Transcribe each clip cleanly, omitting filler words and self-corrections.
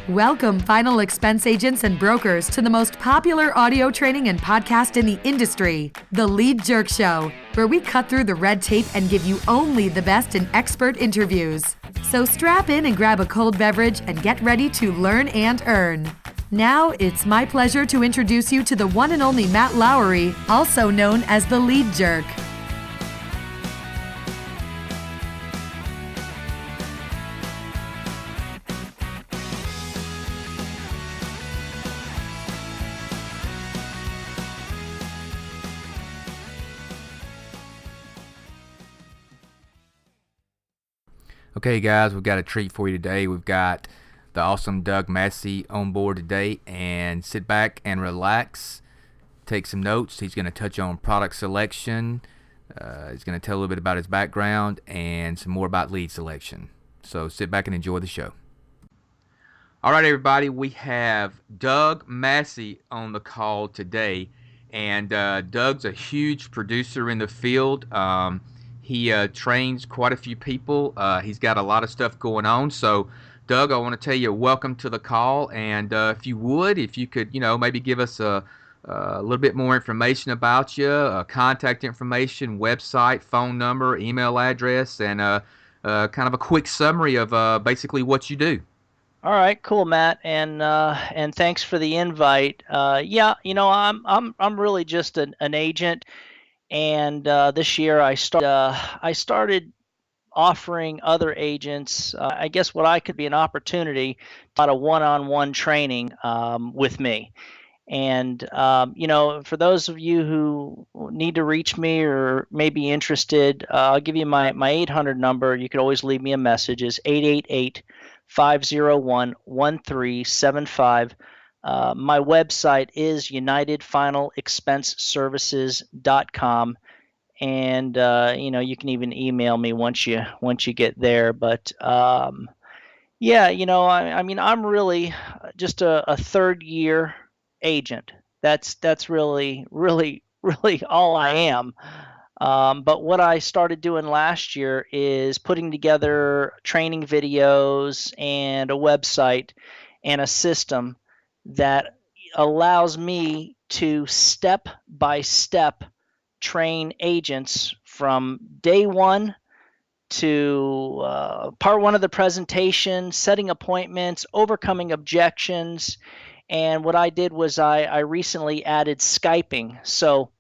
Welcome, final expense agents and brokers, to the most popular audio training and podcast in the industry, The Lead Jerk Show, where we cut through the red tape and give you only the best in expert interviews. So strap in and grab a cold beverage and get ready to learn and earn. Now, it's my pleasure to introduce you to the one and only Matt Lowery, also known as The Lead Jerk. Okay, guys, we've got a treat for you today. We've got the awesome Doug Massi on board today, and sit back and relax, take some notes. He's going to touch on product selection. He's going to tell a little bit about his background and some more about lead selection. So sit back and enjoy the show. All right, everybody, we have Doug Massi on the call today, and Doug's a huge producer in the field. He trains quite a few people. He's got a lot of stuff going on. So, Doug, I want to tell you welcome to the call. And if you could, maybe give us a little bit more information about you, contact information, website, phone number, email address, and kind of a quick summary of basically what you do. All right, cool, Matt, and thanks for the invite. I'm really just an agent. And this year I started offering other agents, I guess what I could be an opportunity, about a one-on-one training with me. And, for those of you who need to reach me or may be interested, I'll give you my 800 number. You could always leave me a message. It's 888-501-1375. My website is unitedfinalexpenseservices.com, and you can even email me once you get there. But I'm really just a third year agent. That's really all I am. But what I started doing last year is putting together training videos and a website and a system that allows me to step by step train agents from day one to part one of the presentation, setting appointments, overcoming objections. And what I did was I recently added Skyping. So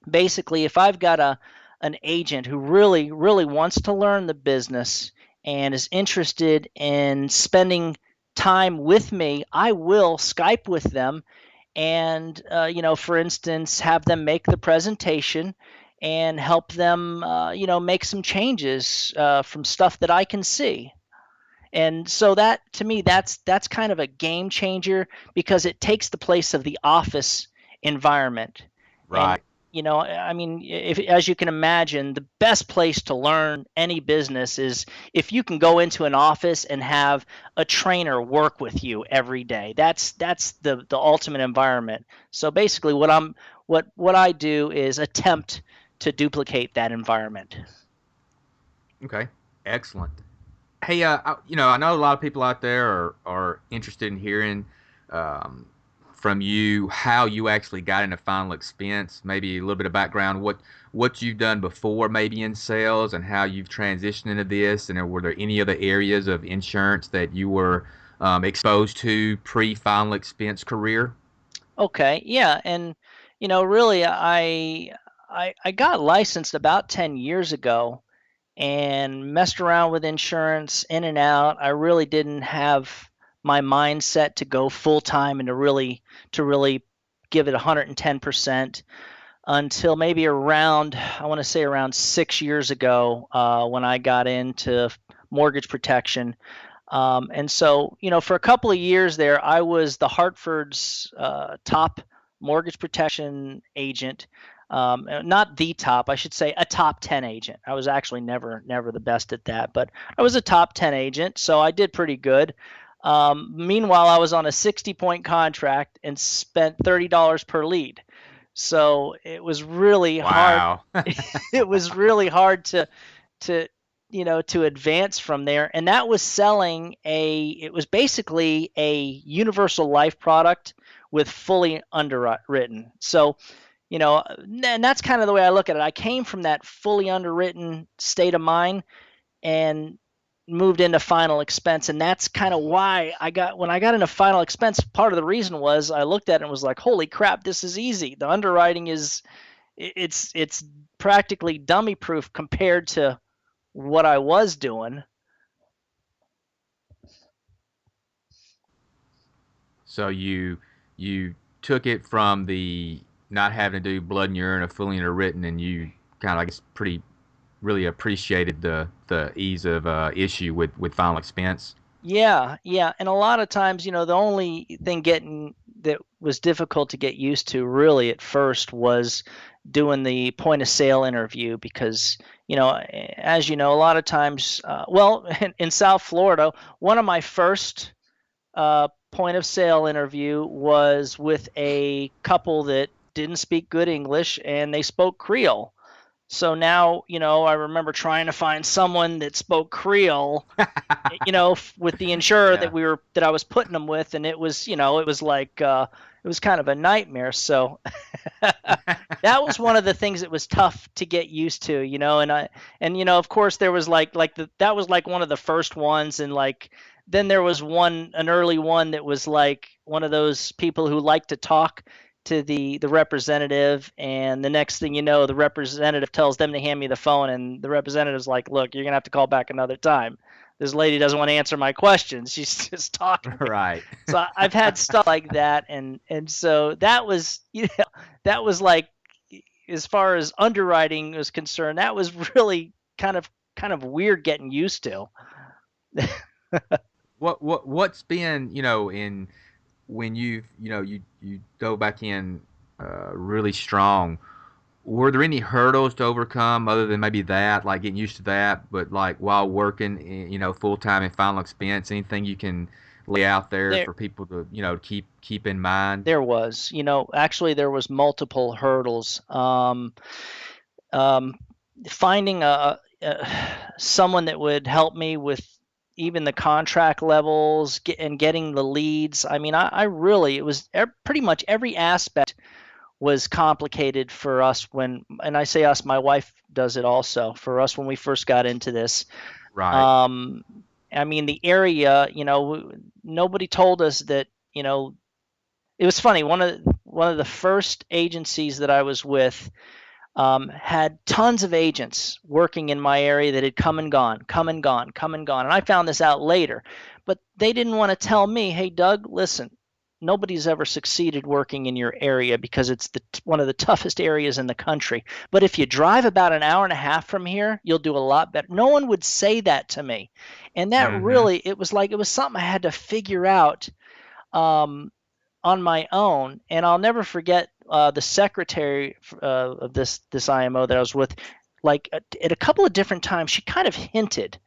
basically, if I've got an agent who really wants to learn the business and is interested in spending time with me, I will Skype with them and, for instance, have them make the presentation and help them, make some changes from stuff that I can see. And so that, to me, that's kind of a game changer because it takes the place of the office environment. Right. And, if, as you can imagine, the best place to learn any business is if you can go into an office and have a trainer work with you every day. That's the ultimate environment. So basically, what I do is attempt to duplicate that environment. Okay, excellent. Hey, I know a lot of people out there are interested in hearing from you how you actually got into final expense, maybe a little bit of background, what you've done before maybe in sales and how you've transitioned into this, and were there any other areas of insurance that you were exposed to pre-final expense career? Okay, yeah, and really I got licensed about 10 years ago and messed around with insurance in and out. I really didn't have my mindset to go full time and to really give it 110% until maybe around 6 years ago when I got into mortgage protection. And so, for a couple of years there, I was the Hartford's top mortgage protection agent. Not the top, I should say a top 10 agent. I was actually never the best at that, but I was a top 10 agent, so I did pretty good. Meanwhile, I was on a 60-point contract and spent $30 per lead. So it was really hard. It was really hard to to advance from there. And that was selling it was basically a universal life product with fully underwritten. So, and that's kind of the way I look at it. I came from that fully underwritten state of mind and moved into final expense. And that's kind of why when I got into final expense, part of the reason was I looked at it and was like, holy crap, this is easy. The underwriting it's practically dummy proof compared to what I was doing. So you took it from the not having to do blood and urine or fully underwritten, and you kind of, I guess, really appreciated the ease of issue with final expense. Yeah, and a lot of times, the only thing that was difficult to get used to really at first was doing the point of sale interview because, as you know, a lot of times, in South Florida, one of my first point of sale interview was with a couple that didn't speak good English and they spoke Creole. So now, I remember trying to find someone that spoke Creole, with the insurer Yeah. that I was putting them with, and it was, it was kind of a nightmare. So that was one of the things that was tough to get used to, and of course there was that was like one of the first ones, and then there was an early one that was like one of those people who like to talk to the representative, and the next thing you know, the representative tells them to hand me the phone, and the representative's like, look, you're gonna have to call back another time. This lady doesn't want to answer my questions. She's just talking. Right. So I've had stuff like that, and so that was that was like, as far as underwriting was concerned, that was really kind of weird getting used to. What's been, in when you dove back in really strong, were there any hurdles to overcome other than maybe that, like getting used to that, but like while working, full time in final expense, anything you can lay out there for people to, keep in mind? There was, actually there was multiple hurdles. Finding someone that would help me with even the contract levels and getting the leads. I mean, I really, it was pretty much every aspect was complicated for us and I say us, my wife does it also, for us when we first got into this. Right. I mean, the area, nobody told us that, it was funny. One of the first agencies that I was with had tons of agents working in my area that had come and gone, come and gone, come and gone. And I found this out later, but they didn't want to tell me, hey, Doug, listen, nobody's ever succeeded working in your area because it's one of the toughest areas in the country. But if you drive about an hour and a half from here, you'll do a lot better. No one would say that to me. And that really, it was something I had to figure out on my own. And I'll never forget the secretary of this IMO that I was with. Like at a couple of different times, she kind of hinted,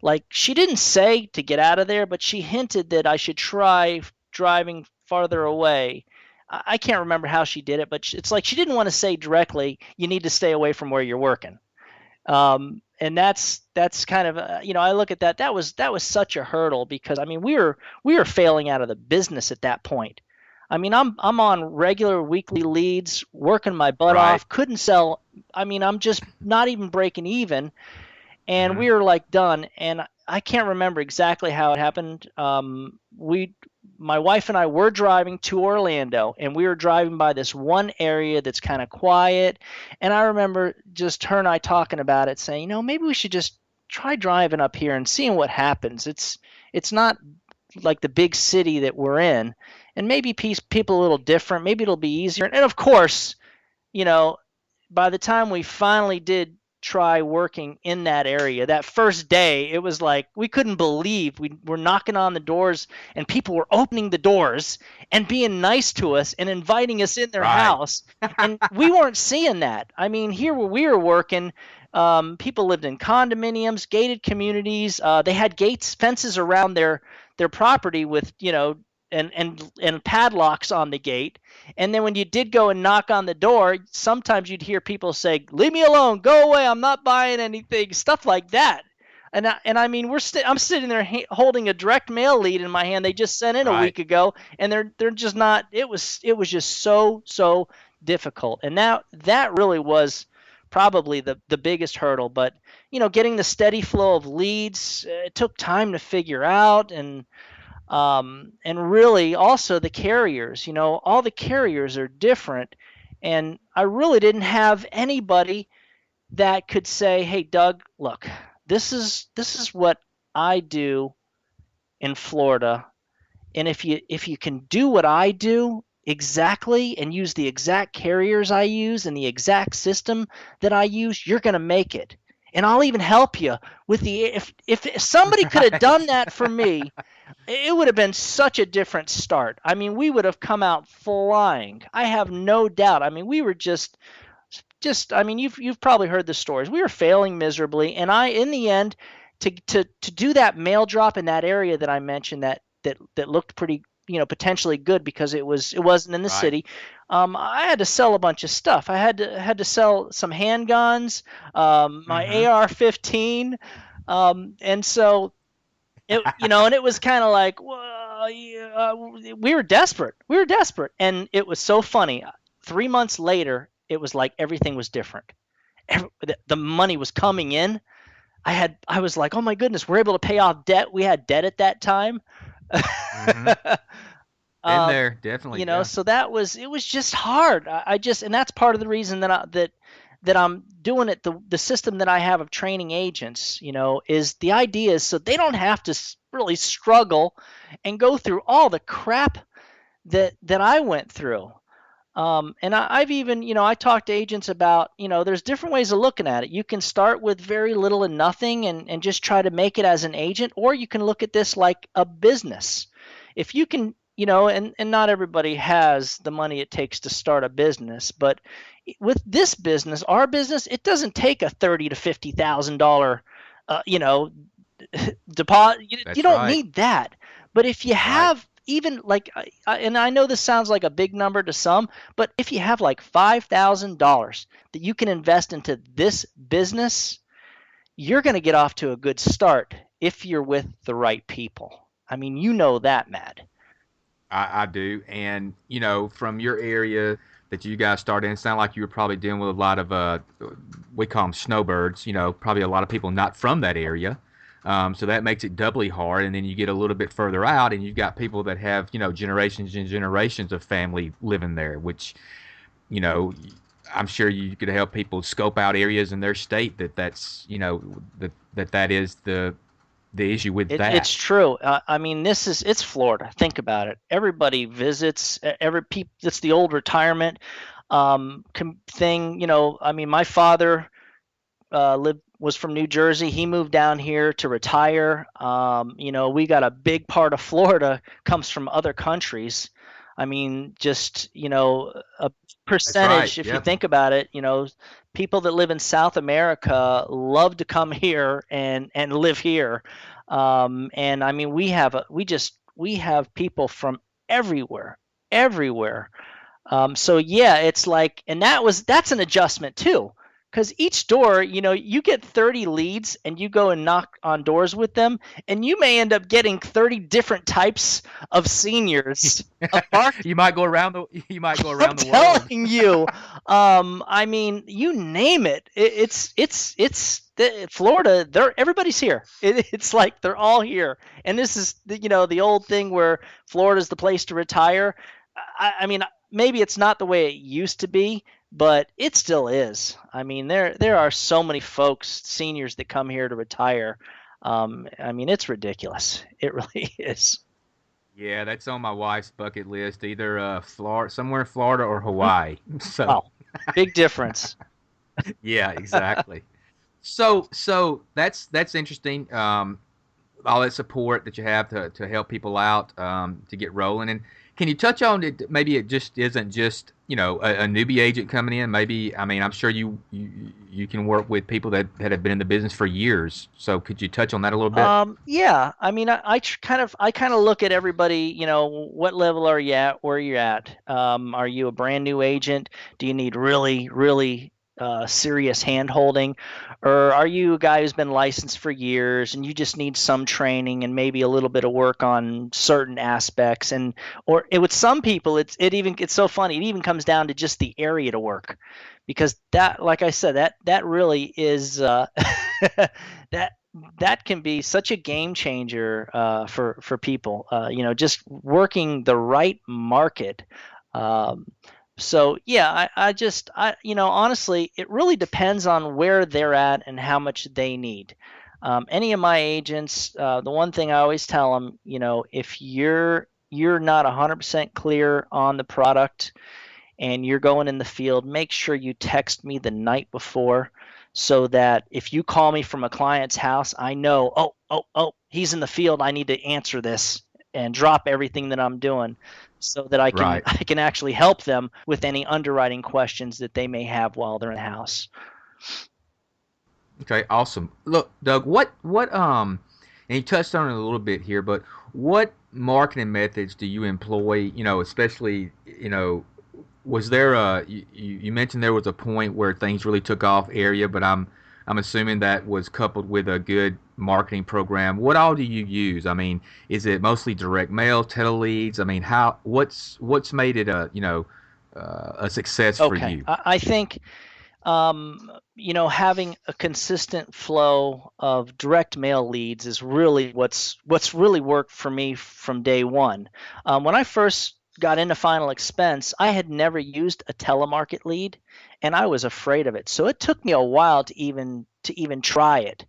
like she didn't say to get out of there, but she hinted that I should try driving farther away. I can't remember how she did it, but it's like she didn't want to say directly, you need to stay away from where you're working. And that's kind of I look at that. That was such a hurdle because I mean we were failing out of the business at that point. I mean I'm on regular weekly leads, working my butt off, couldn't sell. I mean I'm just not even breaking even, and we were like done. And I can't remember exactly how it happened. My wife and I were driving to Orlando, and we were driving by this one area that's kind of quiet. And I remember just her and I talking about it, saying, maybe we should just try driving up here and seeing what happens. It's not like the big city that we're in, and maybe people a little different. Maybe it'll be easier. And of course, by the time we finally did try working in that area, that first day, it was like we couldn't believe we were knocking on the doors and people were opening the doors and being nice to us and inviting us in their house. And we weren't seeing that. I mean, here where we were working, people lived in condominiums, gated communities. They had fences around their property with, and padlocks on the gate. And then when you did go and knock on the door, sometimes you'd hear people say, leave me alone, go away, I'm not buying anything, stuff like that. I mean, I'm sitting there holding a direct mail lead in my hand. They just sent in a Right. week ago, and they're just not. It was just so difficult, and that really was probably the biggest hurdle. But getting the steady flow of leads, it took time to figure out, and really also the carriers. All the carriers are different, and I really didn't have anybody that could say, "Hey, Doug, look, this is what I do in Florida, and if you can do what I do exactly and use the exact carriers I use and the exact system that I use, you're going to make it. And I'll even help you with the if somebody could have done Right. that for me, it would have been such a different start. I mean, we would have come out flying. I have no doubt. I mean, we were just I mean, you've probably heard the stories. We were failing miserably, and in the end, to do that mail drop in that area that I mentioned that looked pretty, potentially good because it wasn't in the Right. city. I had to sell a bunch of stuff. I had to sell some handguns, my Mm-hmm. AR-15, and so and it was kind of like, well, yeah, we were desperate. We were desperate, and it was so funny. 3 months later, it was like everything was different. The money was coming in. I was like, oh my goodness, we're able to pay off debt. We had debt at that time. Mm-hmm. Been there, definitely. Yeah. So it was just hard. And that's part of the reason that I'm doing it. The system that I have of training agents, is the idea is so they don't have to really struggle and go through all the crap that I went through. And I've even, I talk to agents about, there's different ways of looking at it. You can start with very little and nothing and just try to make it as an agent, or you can look at this like a business. If you can, and not everybody has the money it takes to start a business, but with this business, our business, it doesn't take a $30 to $50,000, deposit. You That's don't right. need that. But if you Right. have even like, and I know this sounds like a big number to some, but if you have like $5,000 that you can invest into this business, you're going to get off to a good start if you're with the right people. I mean, that, Matt. I do. And, from your area that you guys started in, it sounded like you were probably dealing with a lot of, we call them snowbirds, probably a lot of people not from that area. So that makes it doubly hard. And then you get a little bit further out and you've got people that have, generations and generations of family living there, which, you know, I'm sure you could help people scope out areas in their state that is the issue with It's that. true. I mean, it's Florida. Think about it. Everybody visits. Every people. It's the old retirement thing. I mean, my father was from New Jersey. He moved down here to retire. We got a big part of Florida comes from other countries. I mean, just a That's right. percentage. If you Yep. think about it, people that live in South America love to come here and live here. And I mean, we have people from everywhere, everywhere. So yeah, it's like, and that's an adjustment too, because each door, you get 30 leads, and you go and knock on doors with them, and you may end up getting 30 different types of seniors of market. You might go I'm around the world. telling you, I mean, you name it. It's Florida. Everybody's here. It's like they're all here, and this is the old thing where Florida's the place to retire. I mean, maybe it's not the way it used to be, but it still is. I mean, there are so many folks, seniors that come here to retire. I mean, it's ridiculous. It really is. Yeah, that's on my wife's bucket list. Either Florida, somewhere in Florida, or Mm, Hawaii. So wow, big difference. yeah, exactly. So that's interesting. All that support that you have to help people out to get rolling. And can you touch on it? Maybe it just isn't just a newbie agent coming in. Maybe I mean I'm sure you can work with people that have been in the business for years. So could you touch on that a little bit? Yeah, I mean, I kind of look at everybody. What level are you at? Where you're at? Are you a brand new agent? Do you need really, really? serious hand holding, or are you a guy who's been licensed for years and you just need some training and maybe a little bit of work on certain aspects? And with some people, it's so funny. It even comes down to just the area to work, because that, like I said, that really is that that can be such a game changer for people. Just working the right market. Um, so yeah, honestly, it really depends on where they're at and how much they need. Any of my agents, the one thing I always tell them, if you're not 100% clear on the product and you're going in the field, make sure you text me the night before, so that if you call me from a client's house, I know, oh, he's in the field. I need to answer this and drop everything that I'm doing, so that I can Right. I can actually help them with any underwriting questions that they may have while they're in the house. Okay, awesome. Look, Doug, and you touched on it a little bit here, but what marketing methods do you employ? Especially, was there you mentioned there was a point where things really took off area, but I'm assuming that was coupled with a good marketing program. What all do you use? I mean, is it mostly direct mail, teleleads? I mean, what's made it a success for Okay, you? I think having a consistent flow of direct mail leads is really what's really worked for me from day one. When I first got into final expense, I had never used a telemarket lead, and I was afraid of it. So it took me a while to even try it.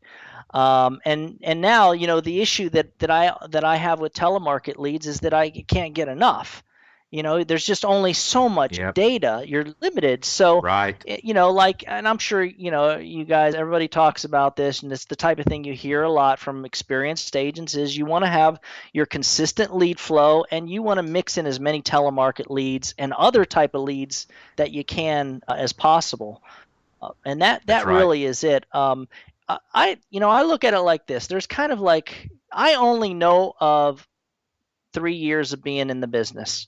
And now, the issue that I have with telemarket leads is that I can't get enough. There's just only so much Yep. data. You're limited. So, Right. and I'm sure, you guys, everybody talks about this, and it's the type of thing you hear a lot from experienced agents is you want to have your consistent lead flow, and you want to mix in as many telemarket leads and other type of leads that you can as possible. And that That's that right. really is it. I look at it like this. There's kind of like, I only know of 3 years of being in the business.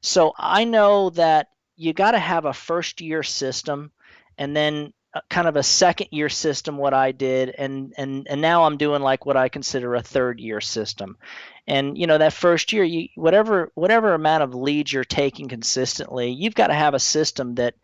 So I know that you got to have a first year system, and then kind of a second year system, what I did, and now I'm doing like what I consider a third year system. And that first year, whatever amount of leads you're taking consistently, you've got to have a system that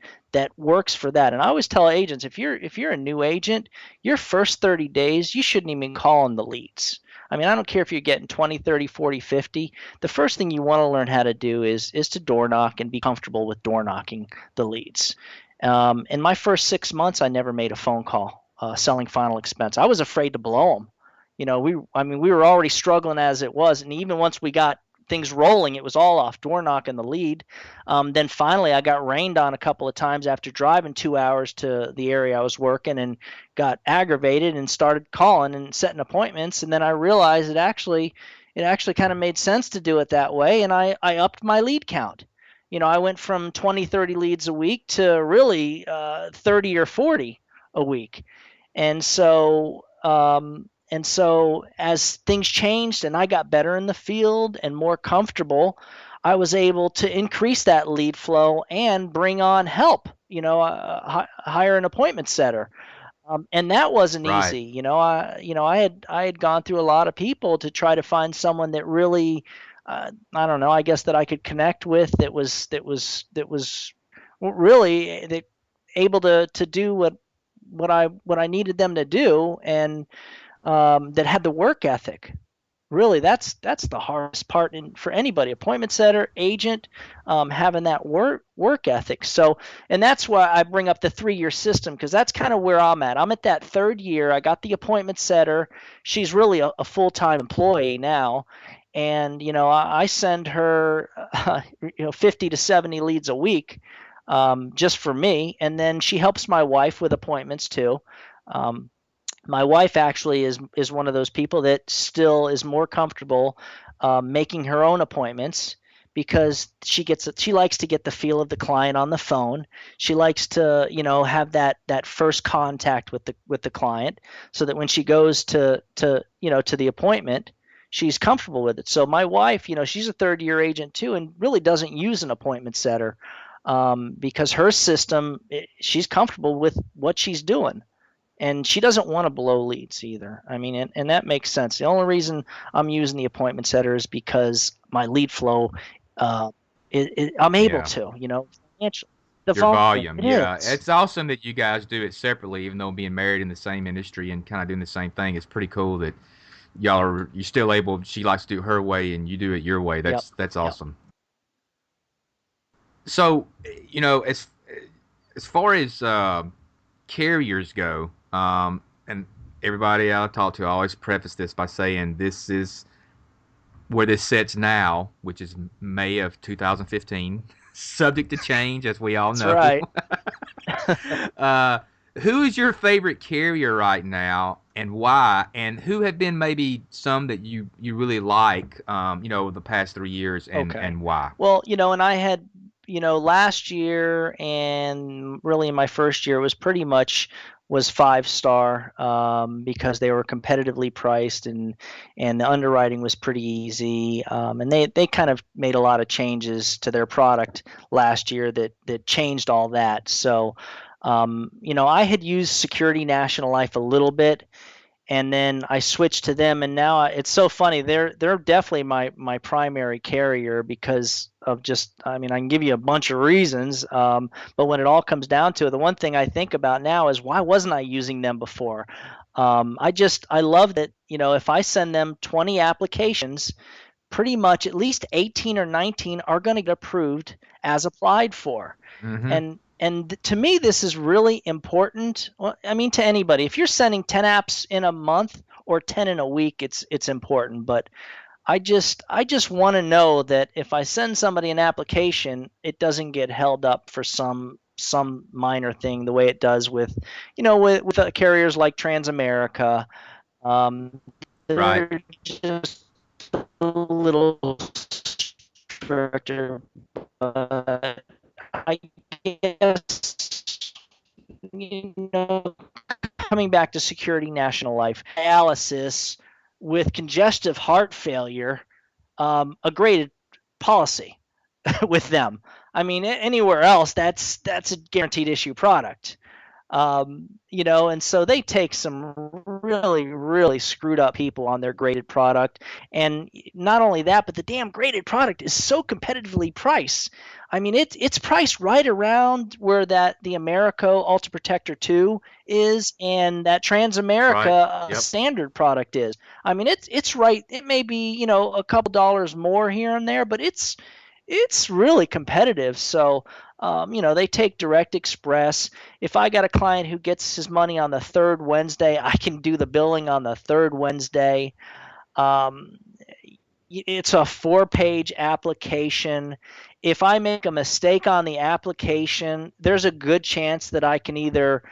works for that. And I always tell agents, if you're a new agent, your first 30 days, you shouldn't even call on the leads. I mean, I don't care if you're getting 20, 30, 40, 50. The first thing you want to learn how to do is to door knock and be comfortable with door knocking the leads. In my first 6 months, I never made a phone call selling final expense. I was afraid to blow them. We were already struggling as it was, and even once we got things rolling, it was all off door knocking the lead. Then finally, I got rained on a couple of times after driving 2 hours to the area I was working, and got aggravated and started calling and setting appointments. And then I realized it actually kind of made sense to do it that way, and I upped my lead count. I went from 20, 30 leads a week to really 30 or 40 a week. And so as things changed and I got better in the field and more comfortable, I was able to increase that lead flow and bring on help, hire an appointment setter. And that wasn't Right. easy. I had gone through a lot of people to try to find someone that really, I don't know, I guess that I could connect with, that was really that able to do what I needed them to do, and that had the work ethic. Really, that's the hardest part for anybody, appointment setter, agent, having that work ethic. So, and that's why I bring up the 3 year system, because that's kind of where I'm at. I'm at that third year. I got the appointment setter. She's really a full-time employee now, and I send her 50 to 70 leads a week, just for me, and then she helps my wife with appointments too. Um, my wife actually is one of those people that still is more comfortable making her own appointments, because she likes to get the feel of the client on the phone. She likes to have that first contact with the client, so that when she goes to the appointment, she's comfortable with it. So my wife, she's a third year agent too, and really doesn't use an appointment setter. because her system, she's comfortable with what she's doing. And she doesn't want to blow leads either. I mean, and that makes sense. The only reason I'm using the appointment setter is because my lead flow, I'm able Yeah. to, financially. The Your volume, volume, it yeah. is. It's awesome that you guys do it separately, even though being married in the same industry and kind of doing the same thing. It's pretty cool that you're still able. She likes to do it her way, and you do it your way. Yep. That's Yep. awesome. So, as far as carriers go, and everybody I talk to, I always preface this by saying this is where this sits now, which is May of 2015, subject to change, as we all That's know. right. uh, who is your favorite carrier right now, and why? And who have been maybe some that you really like, the past 3 years, and Okay. why? Well, and I had, last year and really in my first year was pretty much was 5 star, because they were competitively priced, and the underwriting was pretty easy. And they kind of made a lot of changes to their product last year that changed all that. So, I had used Security National Life a little bit, and then I switched to them, and now it's so funny. They're definitely my primary carrier because of just, I mean, I can give you a bunch of reasons, but when it all comes down to it, the one thing I think about now is why wasn't I using them before? I love that, if I send them 20 applications, pretty much at least 18 or 19 are going to get approved as applied for. Mm-hmm. And to me, this is really important. Well, I mean, to anybody, if you're sending 10 apps in a month or 10 in a week, it's important. But I just want to know that if I send somebody an application, it doesn't get held up for some minor thing the way it does with, with carriers like Transamerica. Um, Right. they're just a little stricter, but I guess, you know, coming back to Security National Life, dialysis with congestive heart failure, a graded policy with them. I mean, anywhere else, that's a guaranteed issue product. And so they take some really, really screwed up people on their graded product. And not only that, but the damn graded product is so competitively priced. I mean, it's priced right around where that the Americo Ultra Protector 2 is, and that Right. Transamerica Yep. standard product is. I mean, it's right. It may be, a couple dollars more here and there, but it's really competitive. So, they take Direct Express. If I got a client who gets his money on the third Wednesday, I can do the billing on the third Wednesday. Um, it's a 4-page application. If I make a mistake on the application, there's a good chance that I can either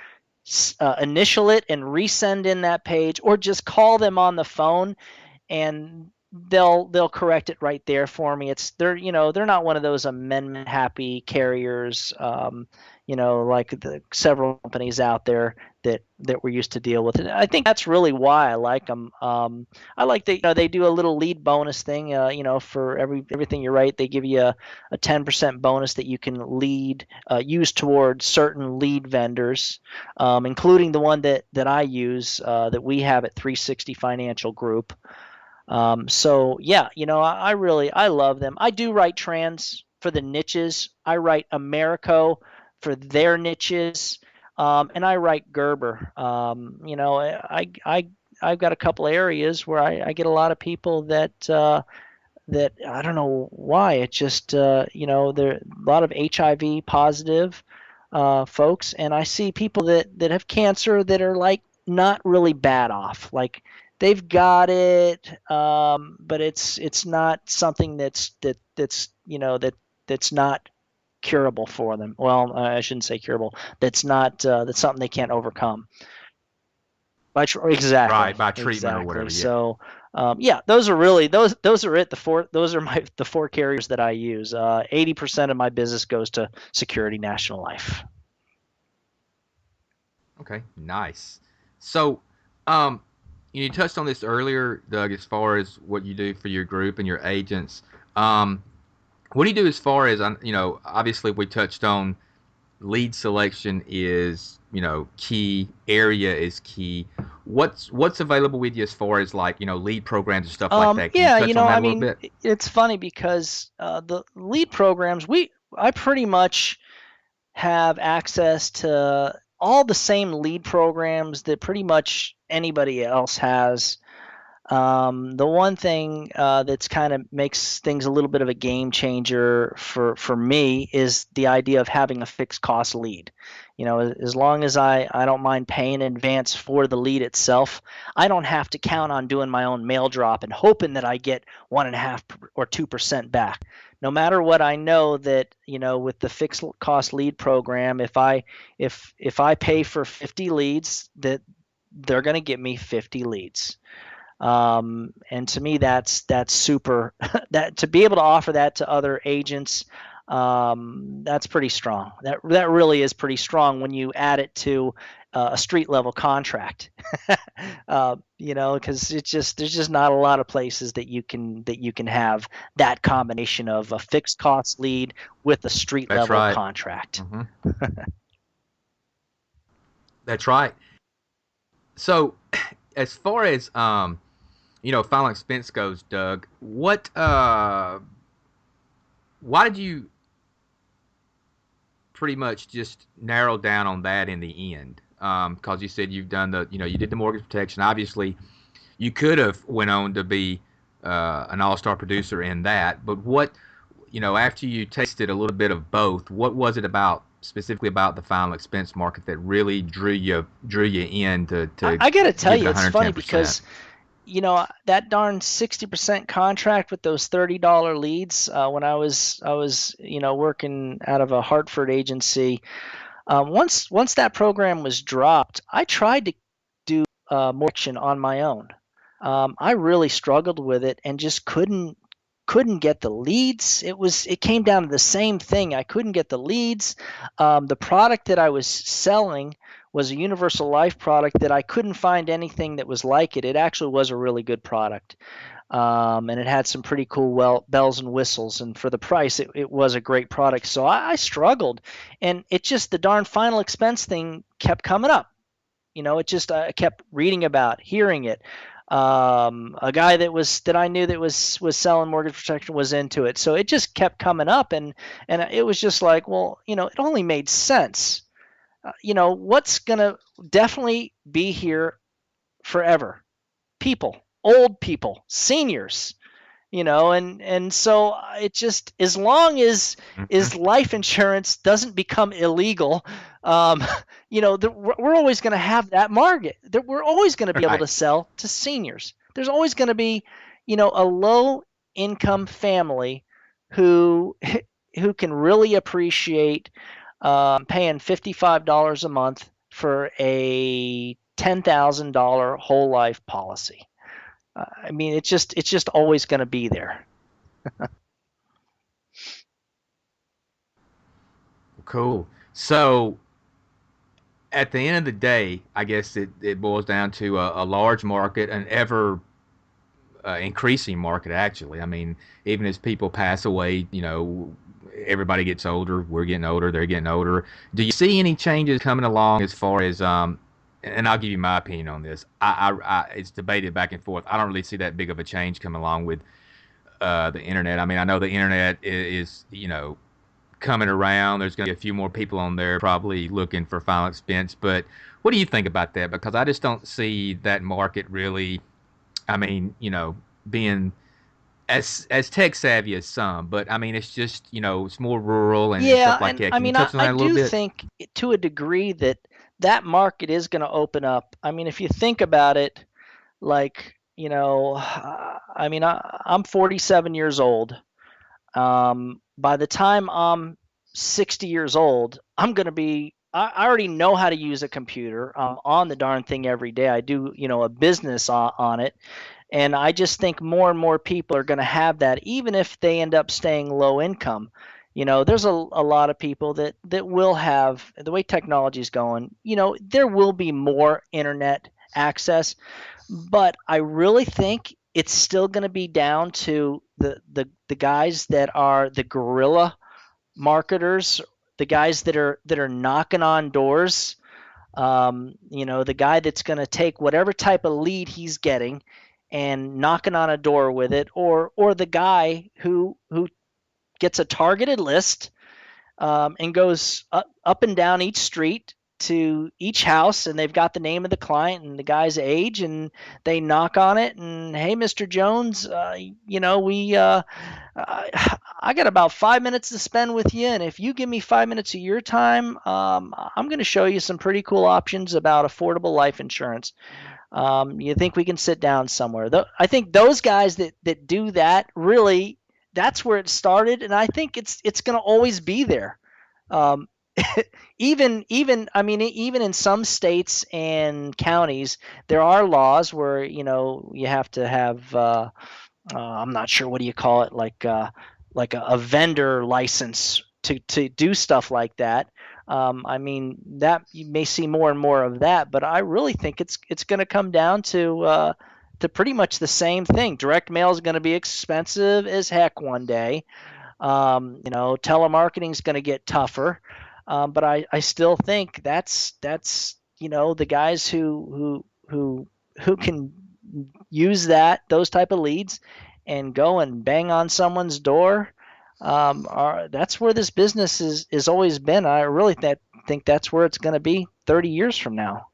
initial it and resend in that page, or just call them on the phone and they'll correct it right there for me. They're not one of those amendment happy carriers, like the several companies out there that we're used to deal with. And I think that's really why I like them. I like that, they do a little lead bonus thing. For everything you write, they give you a 10% bonus that you can use towards certain lead vendors, including the one that I use, that we have at 360 Financial Group. So yeah, I love them. I do write Trans for the niches. I write Americo for their niches, and I write Gerber. I've got a couple areas where I get a lot of people that I don't know why. It's just there are a lot of HIV positive folks, and I see people that have cancer that are like not really bad off. Like they've got it, but it's not something that's not curable for them. Well, I shouldn't say curable. That's something they can't overcome. Exactly, Right. By treatment or exactly. whatever. Yeah. So, yeah, those are really those are it. Those are the 4 carriers that I use. 80% of my business goes to Security National Life. Okay. Nice. So, um, you touched on this earlier, Doug, as far as what you do for your group and your agents. Um, What do you do as far as, obviously we touched on lead selection is, key, area is key. What's available with you as far as like, lead programs and stuff like that? Can you Yeah, touch on that I a little mean, bit? it's funny because the lead programs, I pretty much have access to all the same lead programs that pretty much anybody else has. The one thing that's kind of makes things a little bit of a game changer for me is the idea of having a fixed cost lead. As long as I don't mind paying in advance for the lead itself, I don't have to count on doing my own mail drop and hoping that I get 1.5 or 2% back. No matter what, I know that with the fixed cost lead program, if I pay for 50 leads, that they're going to give me 50 leads. And to me, that's super. That to be able to offer that to other agents, that's pretty strong. That really is pretty strong when you add it to a street level contract. Because there's just not a lot of places that you can have that combination of a fixed cost lead with a street That's level right. contract. hmm That's right. So, as far as final expense goes, Doug, why did you pretty much just narrow down on that in the end? Because you said you've done you did the mortgage protection. Obviously, you could have went on to be an all-star producer in that. But after you tasted a little bit of both, what was it specifically about the final expense market that really drew you in to I got to tell give it you, it's funny 110%? because that darn 60% contract with those $30 leads, when I was working out of a Hartford agency. Once that program was dropped, I tried to do more action on my own. I really struggled with it and just couldn't get the leads. It came down to the same thing. I couldn't get the leads. The product that I was selling was a universal life product that I couldn't find anything that was like it. It actually was a really good product. And it had some pretty cool bells and whistles. And for the price, it was a great product. So I struggled, and it just the darn final expense thing kept coming up. It just I kept reading about, hearing it. A guy that I knew that was selling mortgage protection was into it, so it just kept coming up, and it was just like, well, it only made sense. What's gonna definitely be here forever? People, old people, seniors, and so it just, as long as hmm life insurance doesn't become illegal, um, we're always going to have that market. We're always going to be able Right. to sell to seniors. There's always going to be, a low income family who who can really appreciate paying $55 a month for a $10,000 whole life policy. I mean, it's just always going to be there. Cool. So, at the end of the day, I guess it boils down to a large market, an ever increasing market, actually. I mean, even as people pass away, everybody gets older. We're getting older. They're getting older. Do you see any changes coming along as far as, and I'll give you my opinion on this. It's debated back and forth. I don't really see that big of a change coming along with the internet. I mean, I know the internet is coming around. There's going to be a few more people on there probably looking for final expense. But what do you think about that? Because I just don't see that market really. I mean, being as tech savvy as some, but I mean, it's just it's more rural and Yeah, stuff like and that. I Can you mean, touch on I that a little do bit? think to a degree that market is going to open up. I mean, if you think about it, like, I mean, I'm 47 years old. By the time I'm 60 years old, I'm going to be, I already know how to use a computer. I'm on the darn thing every day. I do, a business on it. And I just think more and more people are going to have that, even if they end up staying low income. There's a lot of people that will have, the way technology is going, there will be more internet access. But I really think it's still going to be down to the guys that are the guerrilla marketers, the guys that are knocking on doors. The guy that's going to take whatever type of lead he's getting and knocking on a door with it, or the guy who gets a targeted list, and goes up and down each street to each house, and they've got the name of the client and the guy's age, and they knock on it, and, hey, Mr. Jones, I got about 5 minutes to spend with you, and if you give me 5 minutes of your time, I'm going to show you some pretty cool options about affordable life insurance. You think we can sit down somewhere? I think those guys that do that, really, that's where it started, and I think it's going to always be there. Even in some states and counties, there are laws where you have to have I'm not sure, what do you call it, like a vendor license to do stuff like that. That you may see more and more of that, but I really think it's going to come down to pretty much the same thing. Direct mail is going to be expensive as heck one day. Telemarketing is going to get tougher, but I still think that's the guys who can use those type of leads and go and bang on someone's door. That's where this business is always been. I really think that's where it's going to be 30 years from now.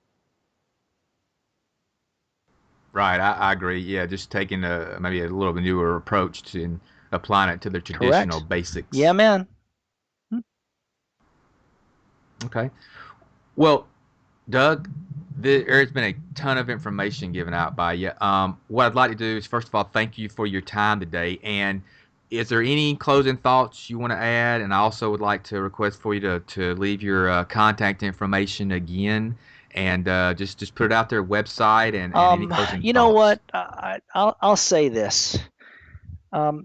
Right, I agree. Yeah, just taking maybe a little bit newer approach to applying it to the traditional Correct. basics. Yeah, man. Okay. Well, Doug, there's been a ton of information given out by you. What I'd like to do is, first of all, thank you for your time today. And is there any closing thoughts you want to add? And I also would like to request for you to leave your contact information again, and just put it out there, website, and any closing you know thoughts. what? I'll say this. To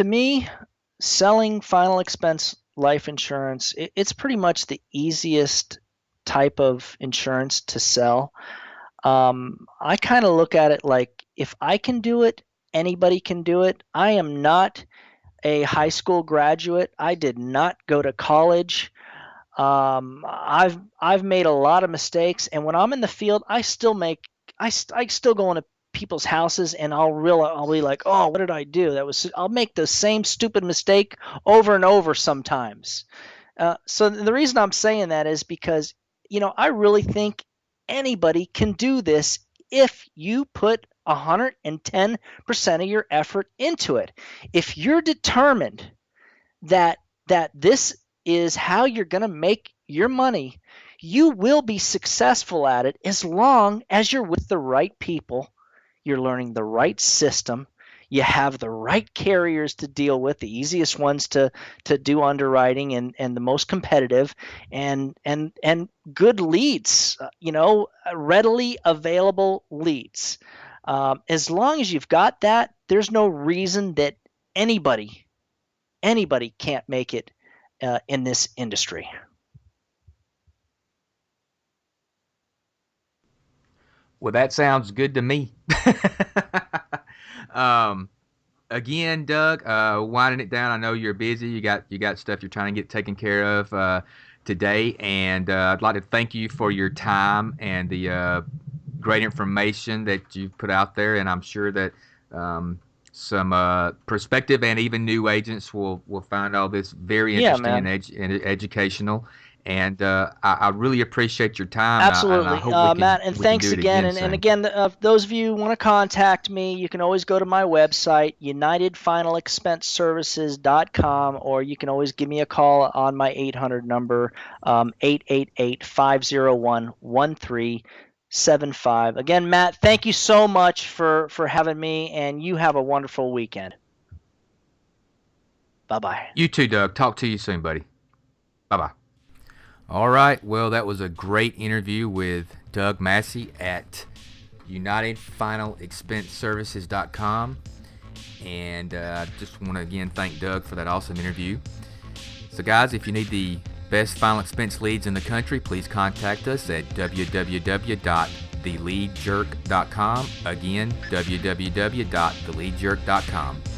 me, selling final expense life insurance, it's pretty much the easiest type of insurance to sell. I kind of look at it like, if I can do it, anybody can do it. I am not a high school graduate. I did not go to college. I've made a lot of mistakes, and when I'm in the field, I still go into people's houses, and I'll be like, oh, what did I do? I'll make the same stupid mistake over and over sometimes. So the reason I'm saying that is because, I really think anybody can do this if you put 110% of your effort into it. If you're determined that this is how you're going to make your money, you will be successful at it, as long as you're with the right people, you're learning the right system, you have the right carriers to deal with, the easiest ones to do underwriting, and the most competitive, and good leads, readily available leads. As long as you've got that, there's no reason that anybody can't make it in this industry. Well, that sounds good to me. Again, Doug, winding it down. I know you're busy. You got stuff you're trying to get taken care of today, and I'd like to thank you for your time and the great information that you've put out there. And I'm sure that some prospective and even new agents will find all this very interesting and educational. And I really appreciate your time. Absolutely, and I hope Matt, and thanks again. And again, those of you who want to contact me, you can always go to my website, UnitedFinalExpenseServices.com, or you can always give me a call on my 800 number, 888-501-1375. Again, Matt, thank you so much for having me, and you have a wonderful weekend. Bye-bye. You too, Doug. Talk to you soon, buddy. Bye-bye. All right. Well, that was a great interview with Doug Massi at UnitedFinalExpenseServices.com. And I just want to again thank Doug for that awesome interview. So, guys, if you need the best final expense leads in the country, please contact us at www.unitedfinal.com. theleadjerk.com. Again, www.theleadjerk.com.